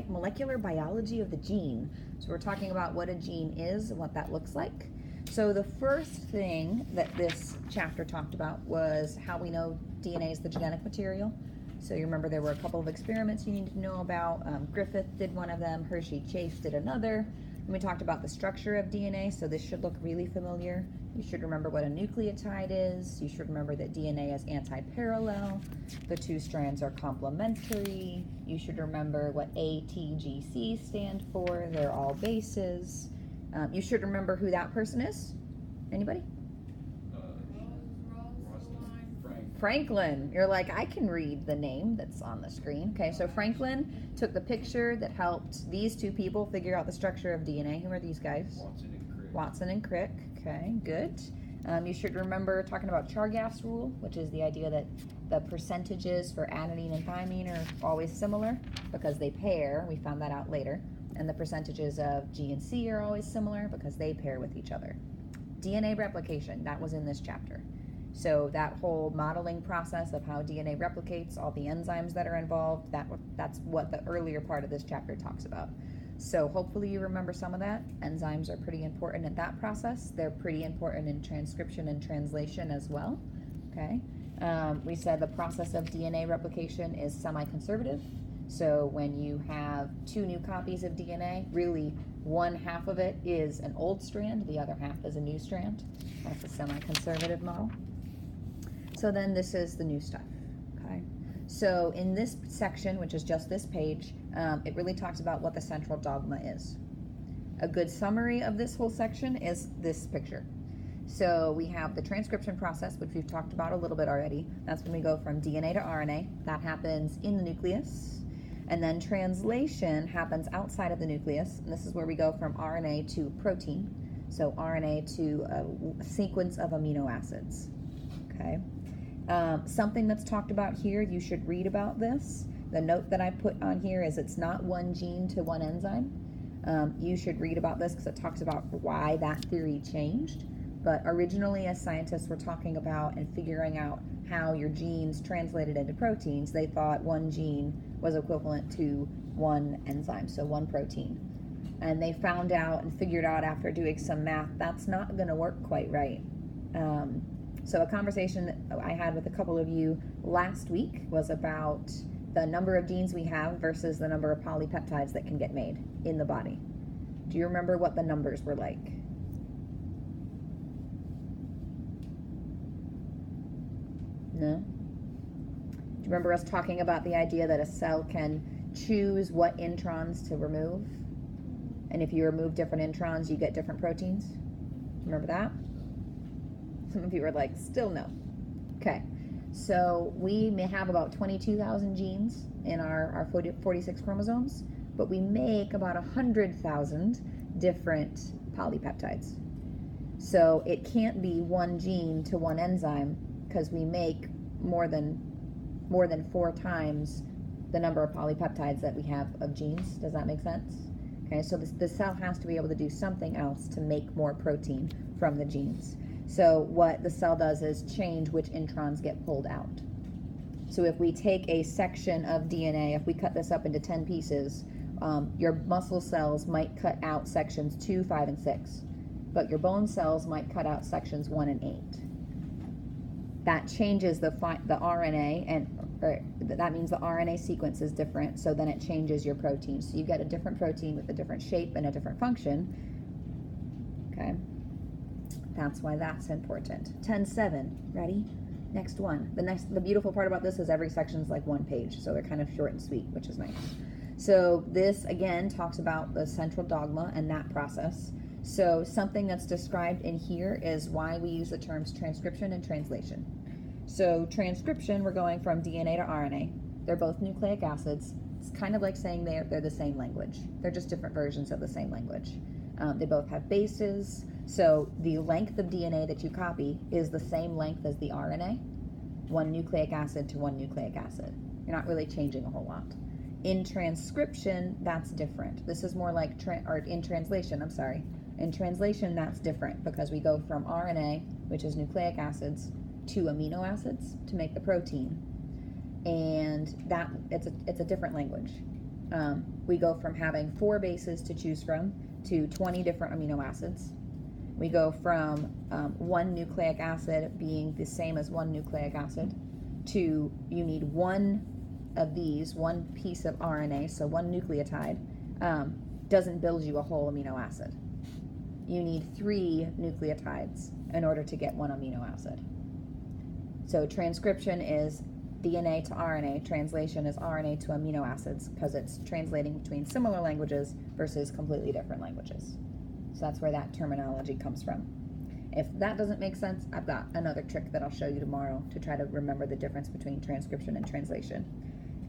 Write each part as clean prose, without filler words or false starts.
molecular biology of the gene. So we're talking about what a gene is and what that looks like. So the first thing that this chapter talked about was how we know DNA is the genetic material. So you remember there were a couple of experiments you need to know about. Griffith did one of them, Hershey Chase did another. And we talked about the structure of DNA, so this should look really familiar. You should remember what a nucleotide is. You should remember that DNA is anti-parallel. The two strands are complementary. You should remember what A, T, G, C stand for. They're all bases. You should remember who that person is. Anybody? Franklin. You're like, I can read the name that's on the screen. Okay, so Franklin took the picture that helped these two people figure out the structure of DNA. Who are these guys? Watson and Crick. Okay, good. You should remember talking about Chargaff's rule, which is the idea that the percentages for adenine and thymine are always similar because they pair. We found that out later. And the percentages of G and C are always similar because they pair with each other. DNA replication, that was in this chapter. So that whole modeling process of how DNA replicates, all the enzymes that are involved, that's what the earlier part of this chapter talks about. So hopefully you remember some of that. Enzymes are pretty important in that process. They're pretty important in transcription and translation as well. Okay. We said the process of DNA replication is semi-conservative. So when you have two new copies of DNA, really one half of it is an old strand, the other half is a new strand. That's a semi-conservative model. So then this is the new stuff, okay? So in this section, which is just this page, it really talks about what the central dogma is. A good summary of this whole section is this picture. So we have the transcription process, which we've talked about a little bit already. That's when we go from DNA to RNA. That happens in the nucleus. And then translation happens outside of the nucleus. And this is where we go from RNA to protein. So RNA to a sequence of amino acids, okay? Something that's talked about here, you should read about this. The note that I put on here is it's not one gene to one enzyme. You should read about this because it talks about why that theory changed. But originally, as scientists were talking about and figuring out how your genes translated into proteins, they thought one gene was equivalent to one enzyme, so one protein. And they found out and figured out after doing some math, that's not going to work quite right. So a conversation that I had with a couple of you last week was about the number of genes we have versus the number of polypeptides that can get made in the body. Do you remember what the numbers were like? No? Do you remember us talking about the idea that a cell can choose what introns to remove? And if you remove different introns, you get different proteins? Remember that? Some of you are like, still no. Okay, so we may have about 22,000 genes in our 46 chromosomes, but we make about 100,000 different polypeptides. So it can't be one gene to one enzyme because we make more than 4 times the number of polypeptides that we have of genes. Does that make sense? Okay, so the cell has to be able to do something else to make more protein from the genes. So what the cell does is change which introns get pulled out. So if we take a section of DNA, if we cut this up into 10 pieces, your muscle cells might cut out sections 2, 5, and 6, but your bone cells might cut out sections 1 and 8. That changes the RNA, that means the RNA sequence is different, so then it changes your protein. So you get a different protein with a different shape and a different function, okay? That's why that's important. 10-7, ready? Next one. The beautiful part about this is every section is like one page, so they're kind of short and sweet, which is nice. So this, again, talks about the central dogma and that process. So something that's described in here is why we use the terms transcription and translation. So transcription, we're going from DNA to RNA. They're both nucleic acids. It's kind of like saying they're the same language. They're just different versions of the same language. They both have bases. So the length of DNA that you copy is the same length as the RNA, one nucleic acid to one nucleic acid. You're not really changing a whole lot. In transcription, that's different. This is more like, in translation, that's different because we go from RNA, which is nucleic acids, to amino acids to make the protein. And it's a different language. We go from having 4 bases to choose from to 20 different amino acids. We go from 1 nucleic acid being the same as 1 nucleic acid to you need 1 of these, 1 piece of RNA, so 1 nucleotide, doesn't build you a whole amino acid. You need 3 nucleotides in order to get 1 amino acid. So transcription is DNA to RNA, translation is RNA to amino acids, because it's translating between similar languages versus completely different languages. So that's where that terminology comes from. If that doesn't make sense, I've got another trick that I'll show you tomorrow to try to remember the difference between transcription and translation.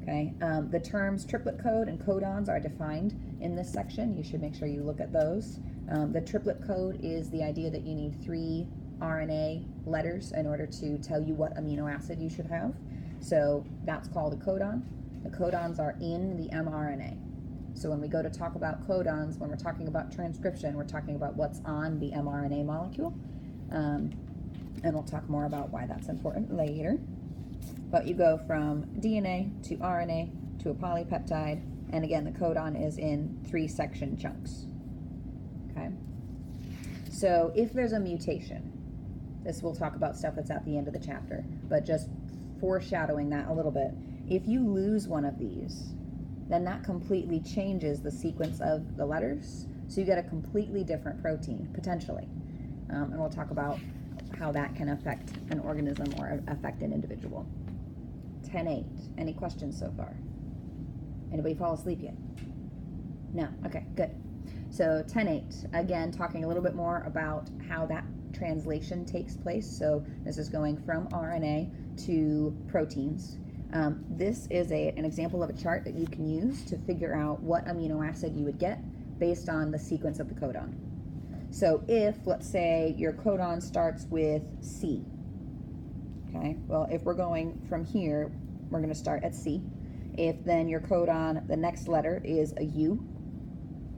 Okay, the terms triplet code and codons are defined in this section. You should make sure you look at those. The triplet code is the idea that you need 3 RNA letters in order to tell you what amino acid you should have. So that's called a codon. The codons are in the mRNA. So when we go to talk about codons, when we're talking about transcription, we're talking about what's on the mRNA molecule. And we'll talk more about why that's important later. But you go from DNA to RNA to a polypeptide, and again, the codon is in 3 section chunks. Okay? So if there's a mutation, this we'll talk about stuff that's at the end of the chapter, but just foreshadowing that a little bit. If you lose one of these, then that completely changes the sequence of the letters, so you get a completely different protein, potentially. And we'll talk about how that can affect an organism or affect an individual. 10-8. Any questions so far? Anybody fall asleep yet? No? Okay, good. So 10-8, again, talking a little bit more about how that translation takes place. So this is going from RNA to proteins. This is an example of a chart that you can use to figure out what amino acid you would get based on the sequence of the codon. So if, let's say, your codon starts with C, okay, well, if we're going from here, we're going to start at C. If then your codon, the next letter is a U,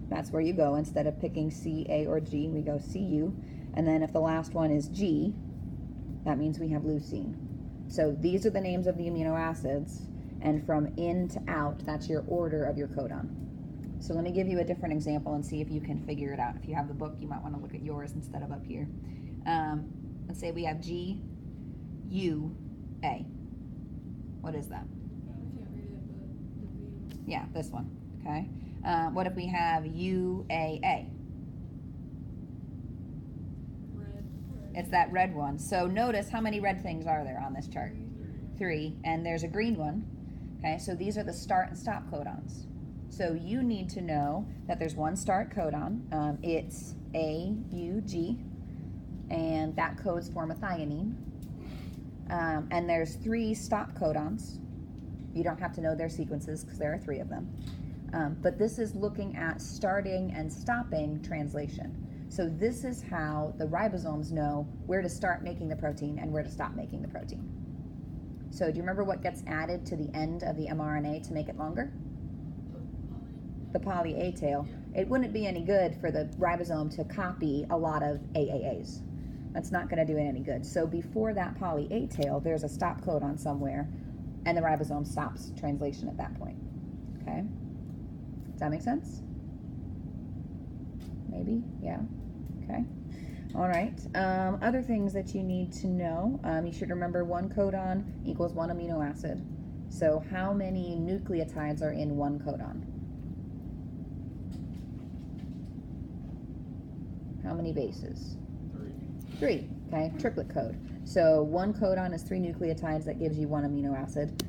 that's where you go. Instead of picking C, A, or G, we go CU. And then if the last one is G, that means we have leucine. So these are the names of the amino acids, and from in to out, that's your order of your codon. So let me give you a different example and see if you can figure it out. If you have the book, you might want to look at yours instead of up here. Let's say we have G, U, A. What is that? I can't read it, but the V. Yeah, this one, okay. What if we have UAA? Red. It's that red one. So notice how many red things are there on this chart? 3, and there's a green one. Okay, so these are the start and stop codons. So you need to know that there's one start codon. It's AUG, and that codes for methionine. And there's 3 stop codons. You don't have to know their sequences because there are 3 of them. But this is looking at starting and stopping translation. So this is how the ribosomes know where to start making the protein and where to stop making the protein. So do you remember what gets added to the end of the mRNA to make it longer? The poly A tail. It wouldn't be any good for the ribosome to copy a lot of AAAs. That's not going to do it any good. So before that poly A tail, there's a stop codon somewhere, and the ribosome stops translation at that point. Okay? Does that make sense? Maybe? Yeah? Okay. All right. Other things that you need to know. You should remember 1 codon equals 1 amino acid. So how many nucleotides are in 1 codon? How many bases? 3. Okay, triplet code. So 1 codon is 3 nucleotides. That gives you 1 amino acid.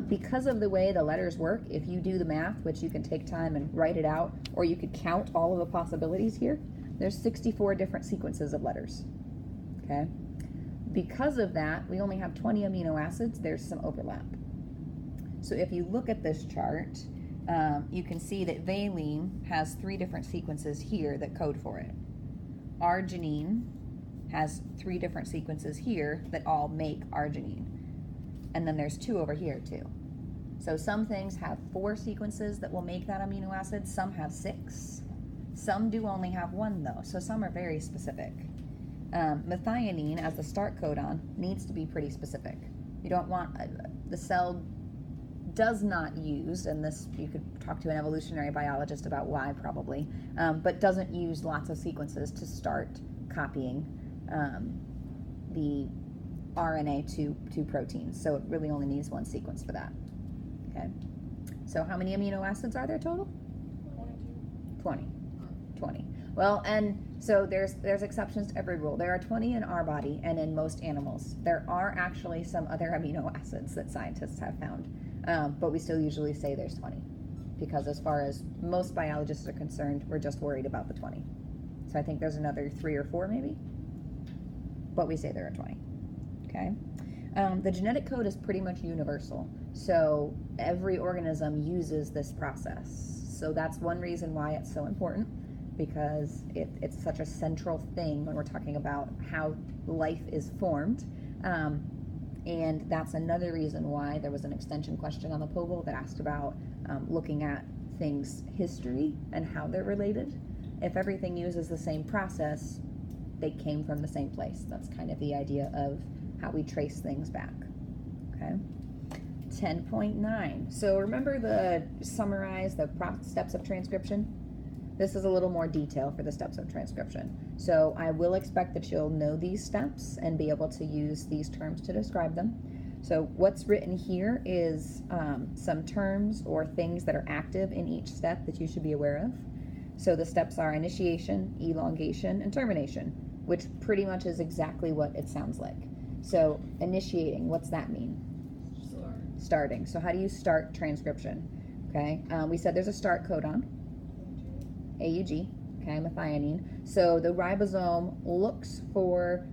Because of the way the letters work, if you do the math, which you can take time and write it out, or you could count all of the possibilities here, there's 64 different sequences of letters. Okay? Because of that, we only have 20 amino acids. There's some overlap. So if you look at this chart, you can see that valine has 3 different sequences here that code for it. Arginine has 3 different sequences here that all make arginine. And then there's 2 over here too. So some things have 4 sequences that will make that amino acid. Some have 6. Some do only have 1 though. So some are very specific. Methionine as the start codon needs to be pretty specific. You don't want the cell does not use, and this you could talk to an evolutionary biologist about why probably, but doesn't use lots of sequences to start copying the RNA to proteins. So it really only needs one sequence for that. Okay. So how many amino acids are there total? 20. 20. Well, and so there's exceptions to every rule. There are 20 in our body and in most animals. There are actually some other amino acids that scientists have found, but we still usually say there's 20 because as far as most biologists are concerned, we're just worried about the 20. So I think there's another 3 or 4 maybe, but we say there are 20. Okay. The genetic code is pretty much universal. So every organism uses this process. So that's one reason why it's so important, because it's such a central thing when we're talking about how life is formed. And that's another reason why there was an extension question on the POGIL that asked about looking at things' history and how they're related. If everything uses the same process, they came from the same place. That's kind of the idea of how we trace things back. Okay. 10.9. So remember the steps of transcription? This is a little more detail for the steps of transcription. So I will expect that you'll know these steps and be able to use these terms to describe them. So what's written here is some terms or things that are active in each step that you should be aware of. So the steps are initiation, elongation, and termination, which pretty much is exactly what it sounds like. So initiating, what's that mean? Starting. So how do you start transcription? Okay, we said there's a start codon, AUG, okay, methionine. So the ribosome looks for,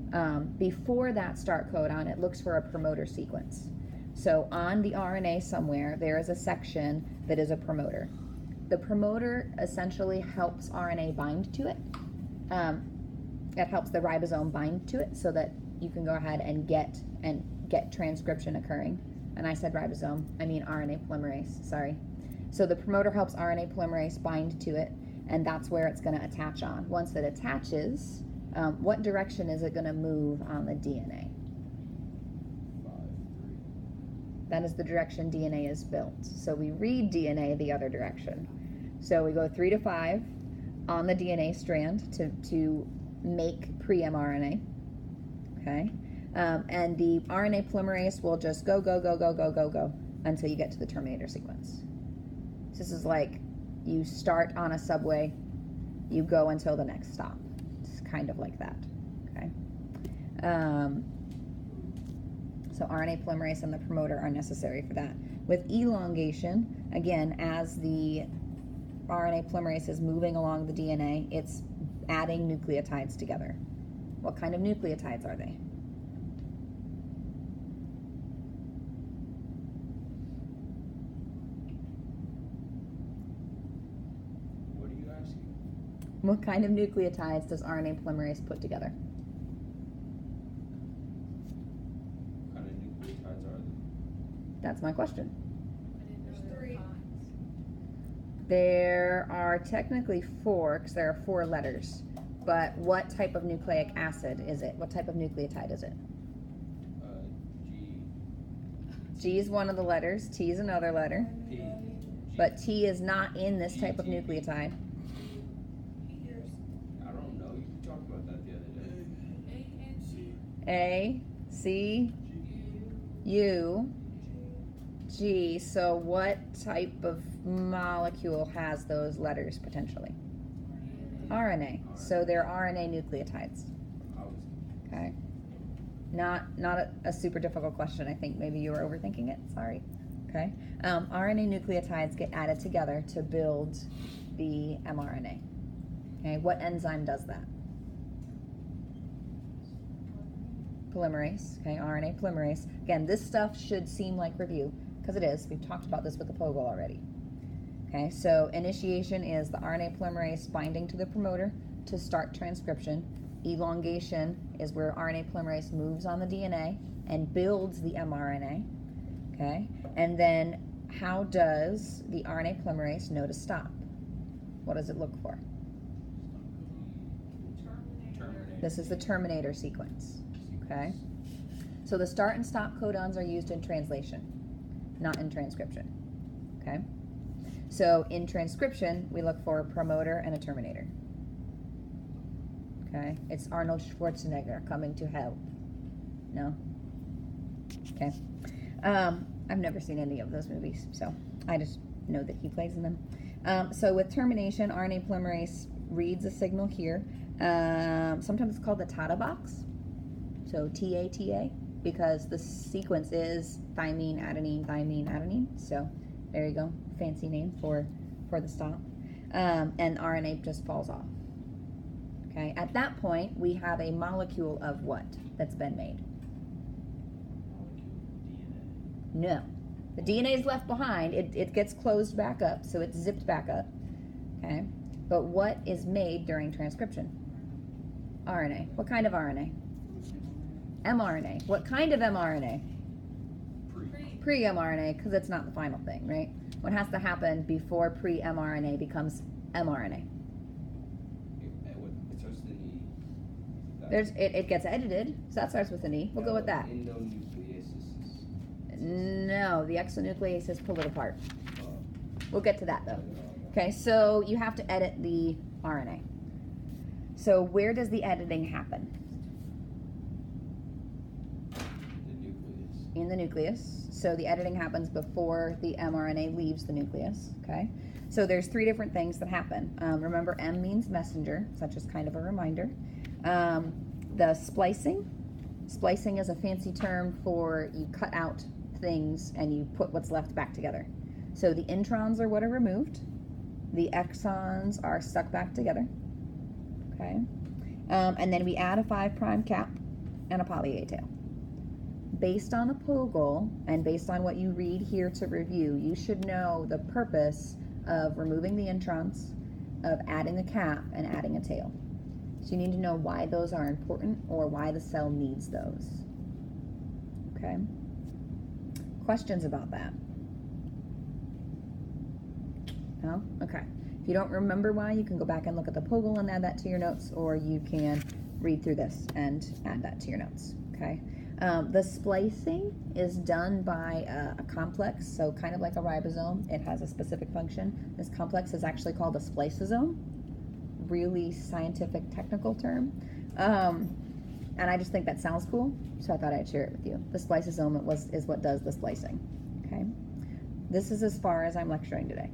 before that start codon, it looks for a promoter sequence. So on the RNA somewhere, there is a section that is a promoter. The promoter essentially helps RNA bind to it. It helps the ribosome bind to it so that you can go ahead and get transcription occurring. And I said ribosome, I mean RNA polymerase, sorry. So the promoter helps RNA polymerase bind to it, and that's where it's going to attach on. Once it attaches, what direction is it going to move on the DNA? 5, 3. That is the direction DNA is built. So we read DNA the other direction. So we go 3 to 5 on the DNA strand to make pre-mRNA. Okay. And the RNA polymerase will just go until you get to the terminator sequence. So this is like you start on a subway, you go until the next stop. It's kind of like that. Okay. So RNA polymerase and the promoter are necessary for that. With elongation, again, as the RNA polymerase is moving along the DNA, it's adding nucleotides together. What kind of nucleotides are they? What are you asking? What kind of nucleotides does RNA polymerase put together? What kind of nucleotides are there? That's my question. There's 3. There are technically 4, because there are 4 letters. But what type of nucleic acid is it? What type of nucleotide is it? G. G is one of the letters. T is another letter. P. G. But T is not in this type of nucleotide. I don't know. You talked about that the other day. A and C. A, C, U, G. So what type of molecule has those letters potentially? RNA. So they're RNA nucleotides. Okay. Not a super difficult question. I think maybe you were overthinking it. Sorry. Okay. RNA nucleotides get added together to build the mRNA. Okay. What enzyme does that? Polymerase. Okay. RNA polymerase. Again, this stuff should seem like review because it is. We've talked about this with the POGIL already. Okay, so initiation is the RNA polymerase binding to the promoter to start transcription. Elongation is where RNA polymerase moves on the DNA and builds the mRNA. Okay, and then how does the RNA polymerase know to stop? What does it look for? Terminator. This is the terminator sequence. Okay, so the start and stop codons are used in translation. not in transcription. Okay? So in transcription, we look for a promoter and a terminator. Okay? It's Arnold Schwarzenegger coming to help. No? Okay. I've never seen any of those movies, so I just know that he plays in them. So with termination, RNA polymerase reads a signal here. Sometimes it's called the TATA box. So TATA, because the sequence is thymine, adenine, thymine, adenine. So there you go, fancy name for the stop. And RNA just falls off. Okay, at that point, we have a molecule of what that's been made? No. The DNA is left behind. It gets closed back up, so it's zipped back up. Okay? But what is made during transcription? RNA. What kind of RNA? mRNA. What kind of mRNA? Pre-mRNA, because it's not the final thing, right? What has to happen before pre-mRNA becomes mRNA? It starts with an E. It gets edited, so that starts with an E. We'll go with that. Endonucleases. No, the exonucleases pull it apart. We'll get to that though. Okay, so you have to edit the RNA. So where does the editing happen? The nucleus. In the nucleus. So the editing happens before the mRNA leaves the nucleus. Okay, so there's three different things that happen. Remember, M means messenger, so that's just kind of a reminder. The splicing. Splicing is a fancy term for you cut out things and you put what's left back together. So the introns are what are removed. The exons are stuck back together. Okay. And then we add a 5' cap and a poly A tail. Based on a POGL and based on what you read here to review, you should know the purpose of removing the introns, of adding a cap, and adding a tail. So you need to know why those are important or why the cell needs those. Okay? Questions about that? No? Okay. If you don't remember why, you can go back and look at the POGL and add that to your notes, or you can read through this and add that to your notes. Okay? The splicing is done by a complex, so kind of like a ribosome. It has a specific function. This complex is actually called a spliceosome. Really scientific, technical term. And I just think that sounds cool, so I thought I'd share it with you. The spliceosome is what does the splicing. Okay? This is as far as I'm lecturing today.